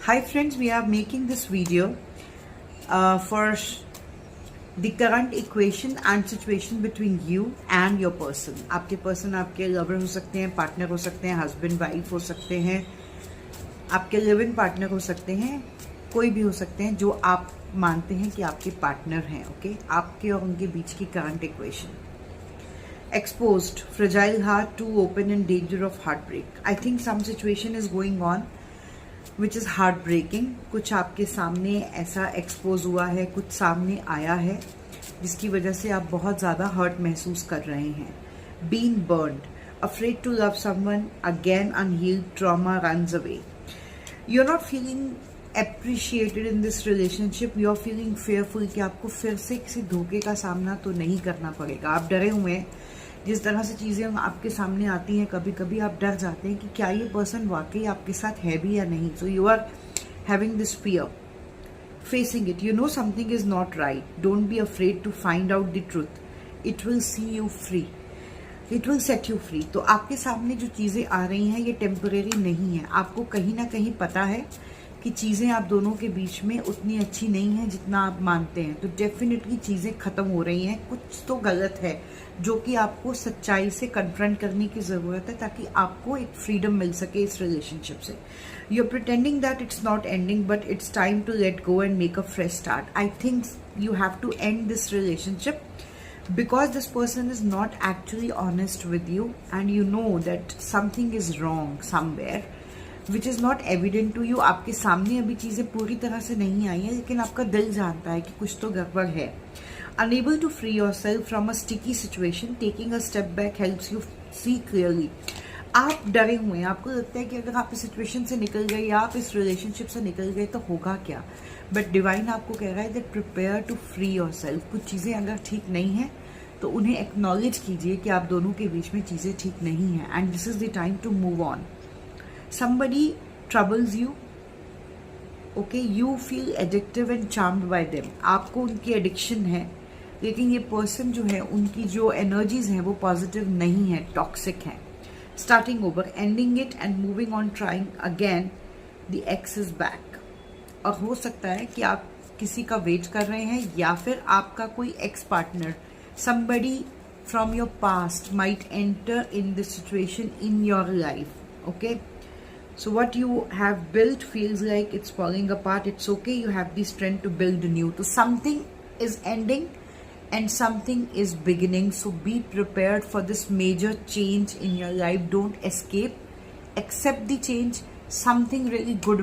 Hi friends, we are making this video for the current equation and situation between you and your person. आपके person आपके lover हो सकते हैं, partner हो सकते हैं, husband wife हो सकते हैं, आपके live-in partner हो सकते हैं, कोई भी हो सकते हैं जो आप मानते हैं कि आपके partner हैं. ओके, आपके और उनके बीच की current equation. Exposed, fragile heart, too open and danger of heartbreak. I think some situation is going on which is heart breaking. कुछ आपके सामने ऐसा एक्सपोज हुआ है, कुछ सामने आया है जिसकी वजह से आप बहुत ज़्यादा हर्ट महसूस कर रहे हैं. Been burned, afraid to love someone, again unhealed trauma runs away. You are not feeling appreciated in this relationship. You are feeling fearful कि आपको फिर से किसी धोखे का सामना तो नहीं करना पड़ेगा. आप डरे हुए हैं. जिस तरह से चीज़ें आपके सामने आती हैं, कभी कभी आप डर जाते हैं कि क्या ये पर्सन वाकई आपके साथ है भी या नहीं. So you are having this fear, facing it. You know something is not right. Don't be afraid to find out the truth. It will see you free, it will set you free. तो आपके सामने जो चीज़ें आ रही हैं ये temporary नहीं है. आपको कहीं ना कहीं पता है कि चीज़ें आप दोनों के बीच में उतनी अच्छी नहीं है जितना आप मानते हैं. तो डेफिनेटली चीज़ें ख़त्म हो रही हैं. कुछ तो गलत है जो कि आपको सच्चाई से कन्फ्रंट करने की ज़रूरत है ताकि आपको एक फ्रीडम मिल सके इस रिलेशनशिप से. You are pretending that it's not ending but it's time to let go and make a fresh start. I think you have to end this relationship because this person is not actually honest with you and you know that something is wrong somewhere which is not evident to you. आपके सामने अभी चीज़ें पूरी तरह से नहीं आई हैं लेकिन आपका दिल जानता है कि कुछ तो गड़बड़ है. Unable to free yourself from a sticky situation, taking a step back helps you see clearly. आप डरे हुए हैं. आपको लगता है कि अगर आप इस सिचुएशन से निकल गए या आप इस रिलेशनशिप से निकल गए तो होगा क्या. बट डिवाइन आपको कह रहा है that prepare to free yourself. कुछ चीज़ें अगर ठीक नहीं हैं तो उन्हें एक्नॉलेज कीजिए कि आप दोनों के बीच में चीज़ें ठीक नहीं हैं and this is the time to move on. Somebody troubles you, okay, you feel addictive and charmed by them. आपको उनकी एडिक्शन है लेकिन ये पर्सन जो है उनकी जो एनर्जीज हैं वो पॉजिटिव नहीं है, टॉक्सिक हैं. Starting over, ending it and moving on, trying again, the x is back. और हो सकता है कि आप किसी का वेट कर रहे हैं या फिर आपका कोई ex partner, somebody from your past might enter in this situation in your life. Okay, so what you have built feels like it's falling apart. It's okay, you have the strength to build new. So something is ending and something is beginning. So be prepared for this major change in your life. Don't escape, accept the change. Something really good